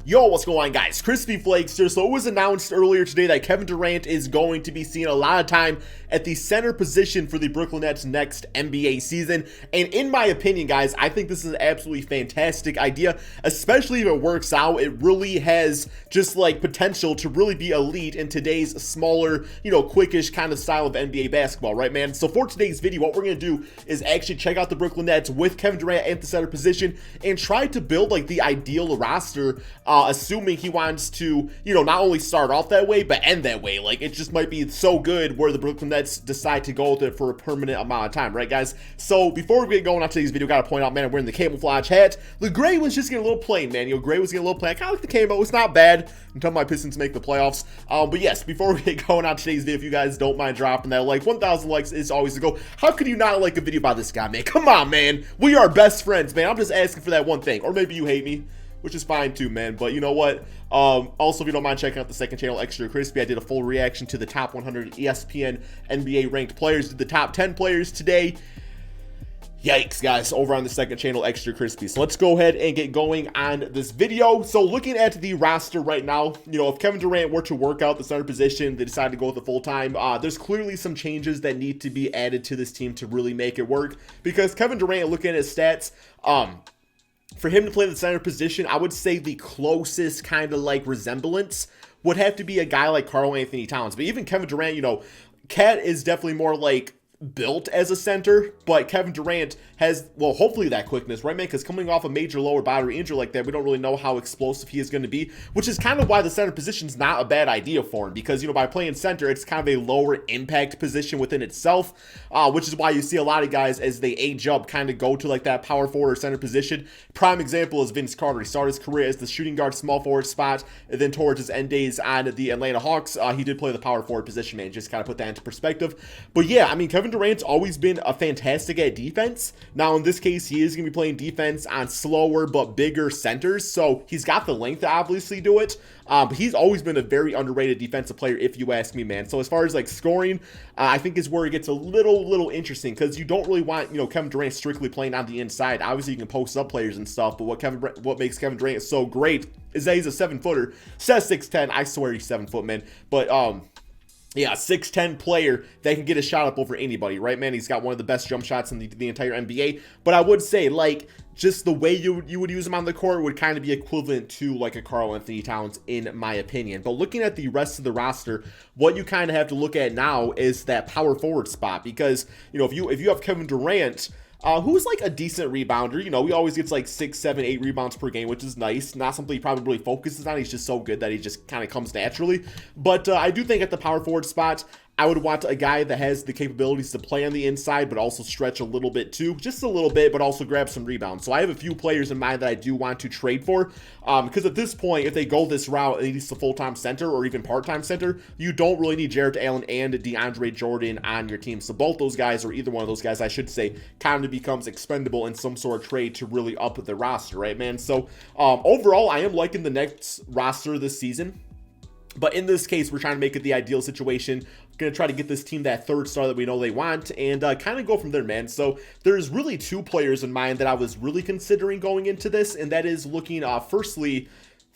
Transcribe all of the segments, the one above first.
Yo, what's going on, guys? Crispy Flakes here. So it was announced earlier today that Kevin Durant is going to be seeing a lot of time at the center position for the Brooklyn Nets next NBA season. And in my opinion, guys, I think this is an absolutely fantastic idea, especially if it works out. It really has just like potential to really be elite in today's smaller, quickish kind of style of NBA basketball, right, man? So for today's video, what we're going to do is actually check out the Brooklyn Nets with Kevin Durant at the center position and try to build like the ideal roster, assuming he wants to, not only start off that way, but end that way. Like, it just might be so good where the Brooklyn Nets decide to go with it for a permanent amount of time, right, guys? So before we get going on today's video, gotta point out, man, I'm wearing the camouflage hat. The gray was just getting a little plain, man. Gray was getting a little plain. I kind of like the camo. It's not bad until my Pistons make the playoffs. But yes, before we get going on today's video, if you guys don't mind dropping that like, 1,000 likes is always the goal. How could you not like a video by this guy, man? Come on, man. We are best friends, man. I'm just asking for that one thing. Or maybe you hate me, which is fine too, man. But you know what? Also, if you don't mind checking out the second channel, Extra Crispy, I did a full reaction to the top 100 ESPN NBA ranked players. Did the top 10 players today. Yikes, guys, over on the second channel, Extra Crispy. So let's go ahead and get going on this video. So looking at the roster right now, if Kevin Durant were to work out the center position, they decide to go with the full-time, there's clearly some changes that need to be added to this team to really make it work. Because Kevin Durant, looking at his stats, for him to play the center position, I would say the closest kind of like resemblance would have to be a guy like Karl-Anthony Towns. But even Kevin Durant, Cat is definitely more like built as a center, but Kevin Durant has, well, hopefully that quickness, right, man? Because coming off a major lower body injury like that, we don't really know how explosive he is going to be, which is kind of why the center position is not a bad idea for him, because, by playing center, it's kind of a lower impact position within itself, which is why you see a lot of guys, as they age up, kind of go to like that power forward or center position. Prime example is Vince Carter. He started his career as the shooting guard small forward spot, and then towards his end days on the Atlanta Hawks, he did play the power forward position, man. Just kind of put that into perspective. But yeah, I mean, Kevin Durant's always been a fantastic at defense. Now in this case, he is going to be playing defense on slower but bigger centers, so he's got the length to obviously do it. But he's always been a very underrated defensive player, if you ask me, man. So as far as like scoring, I think is where it gets a little interesting, because you don't really want Kevin Durant strictly playing on the inside. Obviously you can post up players and stuff, but what makes Kevin Durant so great is that he's a 7-footer. Says 6'10", I swear he's 7 foot, man. But yeah, 6'10" player that can get a shot up over anybody, right, man? He's got one of the best jump shots in the entire NBA. But I would say, like, just the way you would use him on the court would kind of be equivalent to like a Karl-Anthony Towns, in my opinion. But looking at the rest of the roster, what you kind of have to look at now is that power forward spot, because if you have Kevin Durant, who's like a decent rebounder, he always gets like 6, 7, 8 rebounds per game, which is nice. Not something he probably really focuses on. He's just so good that he just kind of comes naturally. But I do think at the power forward spot, I would want a guy that has the capabilities to play on the inside, but also stretch a little bit too, just a little bit, but also grab some rebounds. So I have a few players in mind that I do want to trade for, because at this point, if they go this route and he's a full-time center or even part-time center, you don't really need Jarrett Allen and DeAndre Jordan on your team. So both those guys, or either one of those guys, I should say, kind of becomes expendable in some sort of trade to really up the roster, right, man? So overall, I am liking the Nets roster this season. But in this case, we're trying to make it the ideal situation. Going to try to get this team that third star that we know they want, and kind of go from there, man. So there's really two players in mind that I was really considering going into this, and that is looking, firstly,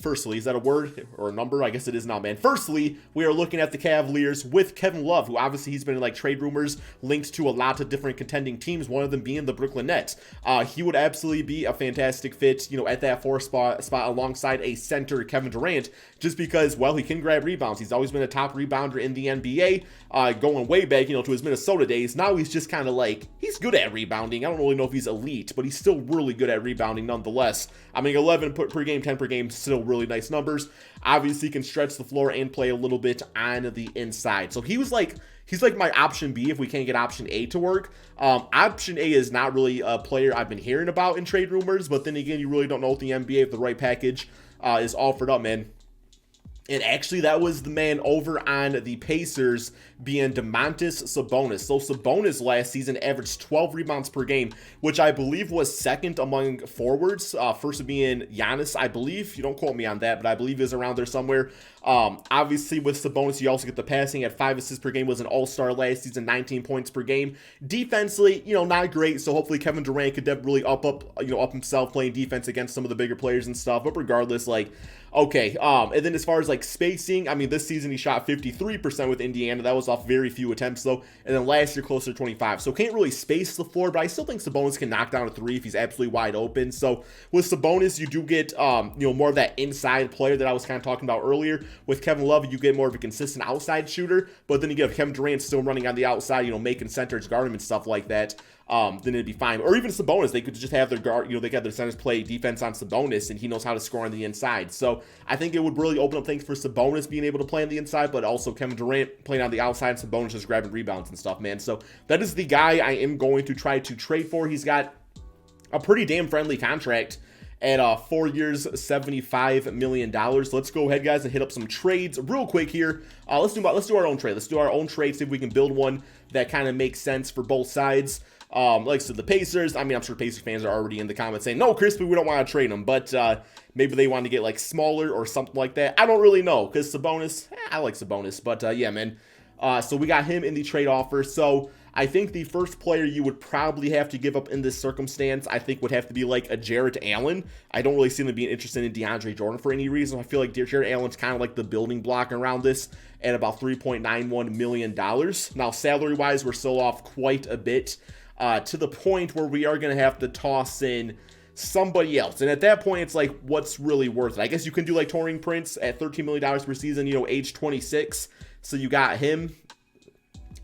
is that a word or a number? I guess it is now, man. Firstly, we are looking at the Cavaliers with Kevin Love, who obviously he's been in like trade rumors linked to a lot of different contending teams, one of them being the Brooklyn Nets. He would absolutely be a fantastic fit, at that 4 spot alongside a center, Kevin Durant, just because, well, he can grab rebounds. He's always been a top rebounder in the NBA, going way back, to his Minnesota days. Now he's just kind of like, he's good at rebounding. I don't really know if he's elite, but he's still really good at rebounding nonetheless. I mean, 11 per game, 10 per game, still really nice numbers. Obviously can stretch the floor and play a little bit on the inside. So he's like my option B if we can't get option A to work. Option A is not really a player I've been hearing about in trade rumors, but then again, you really don't know if the NBA, if the right package is offered up, man. And actually, that was the man over on the Pacers being Domantas Sabonis. So Sabonis last season averaged 12 rebounds per game, which I believe was second among forwards. First being Giannis, I believe. You don't quote me on that, but I believe he was around there somewhere. Obviously, with Sabonis, you also get the passing at 5 assists per game. Was an all-star last season, 19 points per game. Defensively, not great. So hopefully Kevin Durant could really up himself playing defense against some of the bigger players and stuff. But regardless, like, Okay, and then as far as like spacing, I mean, this season he shot 53% with Indiana. That was off very few attempts though. And then last year closer to 25. So can't really space the floor, but I still think Sabonis can knock down a three if he's absolutely wide open. So with Sabonis, you do get more of that inside player that I was kind of talking about earlier. With Kevin Love, you get more of a consistent outside shooter, but then you get Kevin Durant still running on the outside, making centers, guarding and stuff like that. Then it'd be fine. Or even Sabonis, they could just have their guard, they could have their centers play defense on Sabonis, and he knows how to score on the inside. So I think it would really open up things for Sabonis being able to play on the inside, but also Kevin Durant playing on the outside, and Sabonis just grabbing rebounds and stuff, man. So that is the guy I am going to try to trade for. He's got a pretty damn friendly contract at 4 years, $75 million. Let's go ahead, guys, and hit up some trades real quick here. Let's do our own trade. Let's do our own trade, see if we can build one that kind of makes sense for both sides. Like I said, the Pacers, I mean, I'm sure Pacers fans are already in the comments saying, no, Crispy, we don't want to trade him, but maybe they want to get like smaller or something like that. I don't really know, because Sabonis, I like Sabonis, but yeah, man. So we got him in the trade offer. So I think the first player you would probably have to give up in this circumstance, I think would have to be like a Jarrett Allen. I don't really see them being interested in DeAndre Jordan for any reason. I feel like Jarrett Allen's kind of like the building block around this at about $3.91 million. Now, salary-wise, we're still off quite a bit to the point where we are going to have to toss in somebody else. And at that point, it's like, what's really worth it? I guess you can do like Taurean Prince at $13 million per season, age 26. So you got him.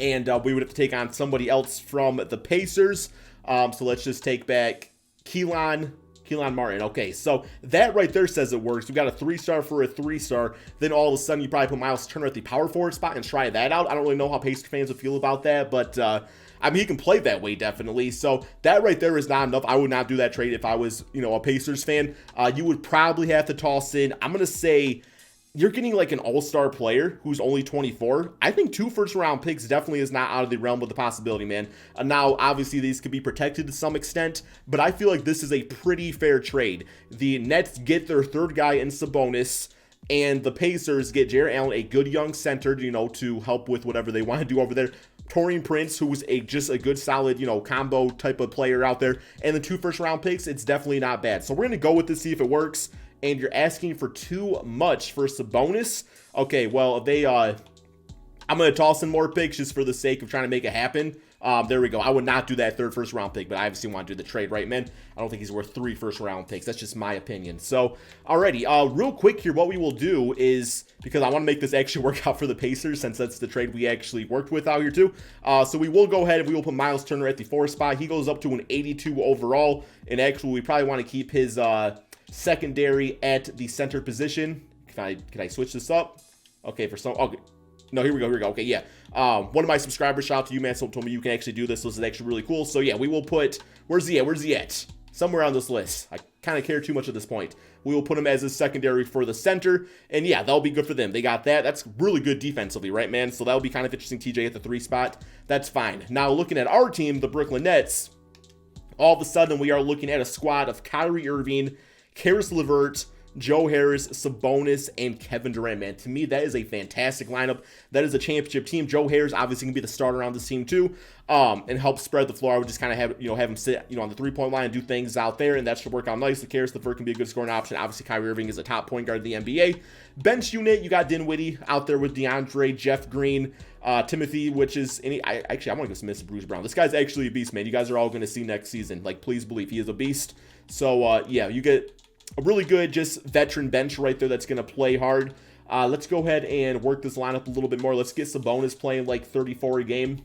And we would have to take on somebody else from the Pacers. So let's just take back Keelan Martin. Okay, so that right there says it works. We got a 3-star for a 3-star. Then all of a sudden, you probably put Miles Turner at the power forward spot and try that out. I don't really know how Pacers fans would feel about that, but I mean, he can play that way, definitely. So that right there is not enough. I would not do that trade if I was, a Pacers fan. You would probably have to toss in, I'm going to say, you're getting like an all-star player who's only 24. I think 2 first-round picks definitely is not out of the realm of the possibility, man. Now, obviously, these could be protected to some extent, but I feel like this is a pretty fair trade. The Nets get their third guy in Sabonis, and the Pacers get Jarrett Allen, a good young center, to help with whatever they want to do over there. Taurean Prince, who was just a good, solid, combo type of player out there. And the 2 first-round picks, it's definitely not bad. So we're going to go with this, see if it works. And you're asking for too much for Sabonis. Okay, well, I'm going to toss in more picks just for the sake of trying to make it happen. There we go. I would not do that 3rd first-round pick, but I obviously want to do the trade, right, man? I don't think he's worth 3 first-round picks. That's just my opinion. So, alrighty, real quick here, what we will do is, because I want to make this actually work out for the Pacers, since that's the trade we actually worked with out here too. So we will go ahead and we will put Miles Turner at the 4 spot. He goes up to an 82 overall, and actually we probably want to keep his secondary at the center position. Can I switch this up? Okay, okay. No, here we go. Okay, yeah. One of my subscribers, shout out to you, man, told me you can actually do this. So this is actually really cool. So yeah, we will put, where's he at? Somewhere on this list. I kind of care too much at this point. We will put him as a secondary for the center. And yeah, that'll be good for them. They got that. That's really good defensively, right, man? So that'll be kind of interesting. TJ at the 3 spot. That's fine. Now looking at our team, the Brooklyn Nets, all of a sudden we are looking at a squad of Kyrie Irving, Karis LeVert, Joe Harris, Sabonis, and Kevin Durant, man. To me, that is a fantastic lineup. That is a championship team. Joe Harris obviously can be the starter on this team too, and help spread the floor. I would just kind of have him sit, on the 3-point line and do things out there, and that should work out nicely. Karis LeVert can be a good scoring option. Obviously, Kyrie Irving is a top point guard in the NBA. Bench unit, you got Dinwiddie out there with DeAndre, Jeff Green, Timothy, which is I want to go submit to Bruce Brown. This guy's actually a beast, man. You guys are all going to see next season. Like, please believe he is a beast. So yeah, you get a really good just veteran bench right there that's going to play hard. Let's go ahead and work this lineup a little bit more. Let's get Sabonis playing like 34 a game.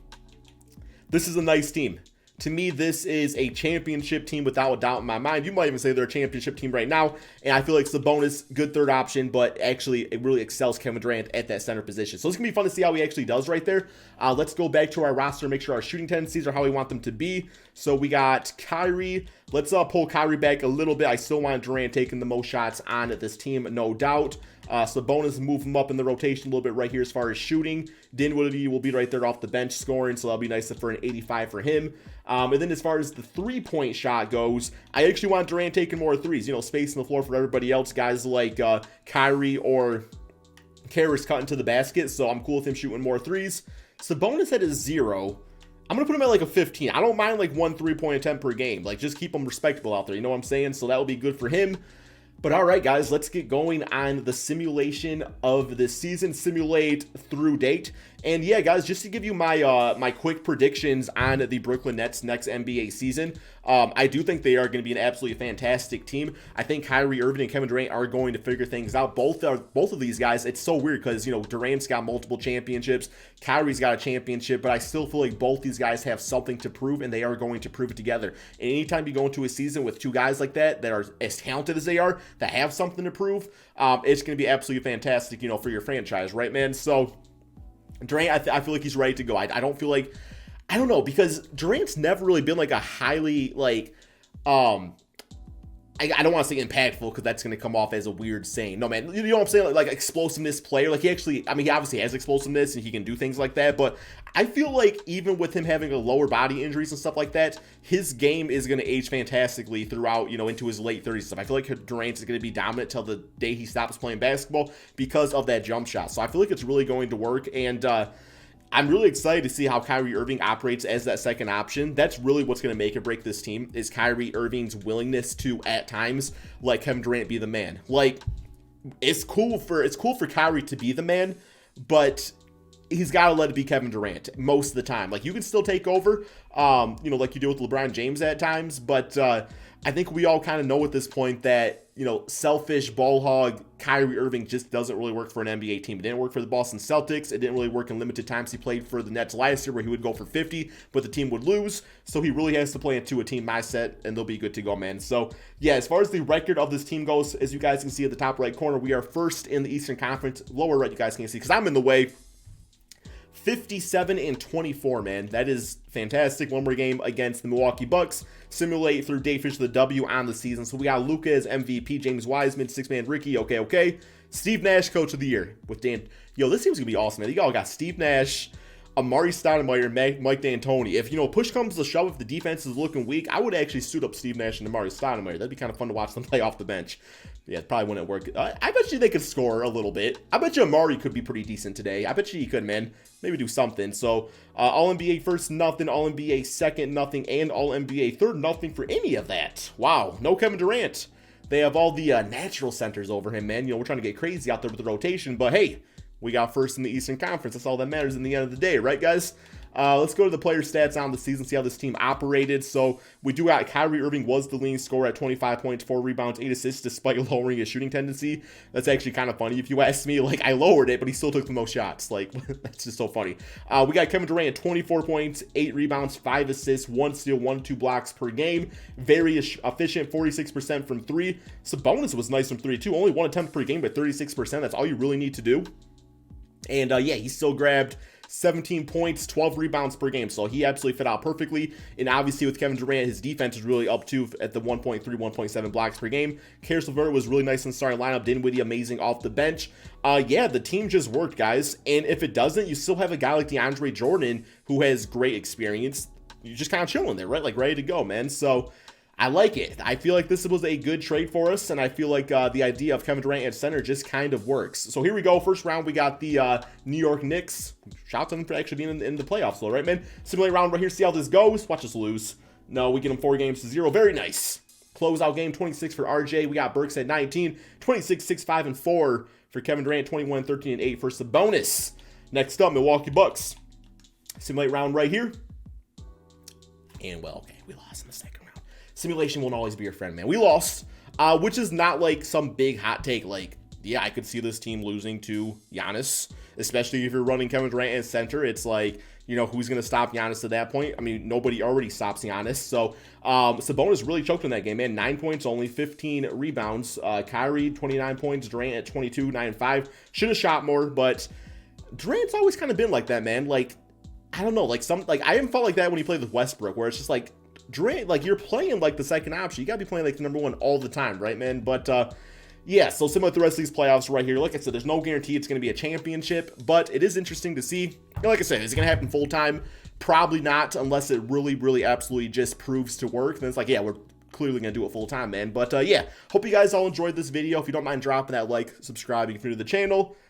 This is a nice team. To me, this is a championship team without a doubt in my mind. You might even say they're a championship team right now. And I feel like Sabonis, good third option, but actually it really excels Kevin Durant at that center position. So it's going to be fun to see how he actually does right there. Let's go back to our roster, make sure our shooting tendencies are how we want them to be. So we got Kyrie. Let's pull Kyrie back a little bit. I still want Durant taking the most shots on this team, no doubt. Sabonis move him up in the rotation a little bit right here as far as shooting. Dinwiddie will be right there off the bench scoring, so that'll be nice for an 85 for him. And then as far as the 3-point shot goes, I actually want Durant taking more threes, spacing the floor for everybody else, guys like Kyrie or Karis cutting to the basket, so I'm cool with him shooting more threes. Sabonis at a 0. I'm going to put him at like a 15. I don't mind like 1 3-point attempt per game. Like, just keep him respectable out there. You know what I'm saying? So that will be good for him. But all right, guys, let's get going on the simulation of this season, simulate through date. And yeah, guys, just to give you my my quick predictions on the Brooklyn Nets next NBA season, I do think they are going to be an absolutely fantastic team. I think Kyrie Irving and Kevin Durant are going to figure things out. Both of these guys. It's so weird because, you know, Durant's got multiple championships, Kyrie's got a championship, but I still feel like both these guys have something to prove, and they are going to prove it together. And anytime you go into a season with two guys like that are as talented as they are, that have something to prove, it's going to be absolutely fantastic, you know, for your franchise, right, man? So Durant, I feel like he's ready to go. I don't feel like, I don't know, because Durant's never really been like a highly like, I don't want to say impactful because that's going to come off as a weird saying. No, man, you know what I'm saying? Like explosiveness player. Like he actually, I mean, he obviously has explosiveness and he can do things like that. But I feel like even with him having a lower body injuries and stuff like that, his game is going to age fantastically throughout, you know, into his late 30s and stuff. I feel like Durant is going to be dominant till the day he stops playing basketball because of that jump shot. So I feel like it's really going to work. And, I'm really excited to see how Kyrie Irving operates as that second option. That's really what's going to make or break this team, is Kyrie Irving's willingness to, at times, let Kevin Durant be the man. Like, it's cool for Kyrie to be the man, but he's got to let it be Kevin Durant most of the time. Like, you can still take over, you know, like you do with LeBron James at times, but I think we all kind of know at this point that, you know, selfish ball hog Kyrie Irving just doesn't really work for an NBA team. It didn't work for the Boston Celtics. It didn't really work in limited times he played for the Nets last year, where he would go for 50, but the team would lose. So he really has to play into a team mindset, and they'll be good to go, man. So yeah, as far as the record of this team goes, as you guys can see at the top right corner, we are first in the Eastern Conference. Lower right, you guys can't see because I'm in the way. 57-24, man. That is fantastic. One more game against the Milwaukee Bucks. Simulate through day fish the W on the season. So we got Luka as MVP, James Wiseman, six-man Ricky. Okay. Steve Nash, Coach of the Year with Dan. Yo, this team's gonna be awesome, man. You all got Steve Nash, Amari Stoudemire, Mike D'Antoni. If, you know, push comes to shove, if the defense is looking weak, I would actually suit up Steve Nash and Amari Stoudemire. That'd be kind of fun to watch them play off the bench. Yeah, it probably wouldn't work. I bet you they could score a little bit. I bet you Amari could be pretty decent today. I bet you he could, man. Maybe do something. So, All-NBA first, nothing. All-NBA second, nothing. And All-NBA third, nothing for any of that. Wow, no Kevin Durant. They have all the natural centers over him, man. You know, we're trying to get crazy out there with the rotation. But, hey, we got first in the Eastern Conference. That's all that matters in the end of the day, right, guys? Let's go to the player stats on the season, see how this team operated. So we do got Kyrie Irving was the leading scorer at 25 points, 4 rebounds, 8 assists, despite lowering his shooting tendency. That's actually kind of funny. If you ask me, like, I lowered it, but he still took the most shots. Like, that's just so funny. We got Kevin Durant at 24 points, 8 rebounds, 5 assists, 1 steal, 1-2 blocks per game. Very efficient, 46% from 3. Sabonis was nice from 3, too. Only 1 attempt per game, but 36%. That's all you really need to do. And, yeah, he still grabbed 17 points, 12 rebounds per game. So he absolutely fit out perfectly. And obviously with Kevin Durant, his defense is really up too at the 1.3, 1.7 blocks per game. Karis LeVert was really nice in the starting lineup. Dinwiddie amazing off the bench. Yeah, the team just worked, guys. And if it doesn't, you still have a guy like DeAndre Jordan who has great experience. You're just kind of chilling there, right? Like ready to go, man. So I like it. I feel like this was a good trade for us, and I feel like the idea of Kevin Durant at center just kind of works. So here we go. First round, we got the New York Knicks. Shout out to them for actually being in the playoffs, though, right, man? Simulate round right here. See how this goes. Watch us lose. No, we get them 4-0. Very nice. Closeout game, 26 for RJ. We got Burks at 19. 26, 6, 5, and 4 for Kevin Durant. 21, 13, and 8 for Sabonis. Next up, Milwaukee Bucks. Simulate round right here. And, well, okay, we lost in the second round. Simulation won't always be your friend, man. We lost, which is not like some big hot take. Like, yeah, I could see this team losing to Giannis, especially if you're running Kevin Durant at center. It's like, you know, who's going to stop Giannis at that point? I mean, nobody already stops Giannis. So, Sabonis really choked in that game, man. 9 points only, 15 rebounds. Kyrie, 29 points. Durant at 22, 9 and 5. Should have shot more, but Durant's always kind of been like that, man. Like, I don't know, like I haven't felt like that when he played with Westbrook, where it's just like, Durant, like, you're playing like the second option. You gotta be playing like the number one all the time, right, man? But yeah, so similar to the rest of these playoffs right here. Like I said, there's no guarantee it's gonna be a championship, but it is interesting to see. And like I said, is it gonna happen full time? Probably not, unless it really absolutely just proves to work. Then it's like, yeah, we're clearly gonna do it full time, man. But yeah, hope you guys all enjoyed this video. If you don't mind dropping that like, subscribing if you're new to the channel.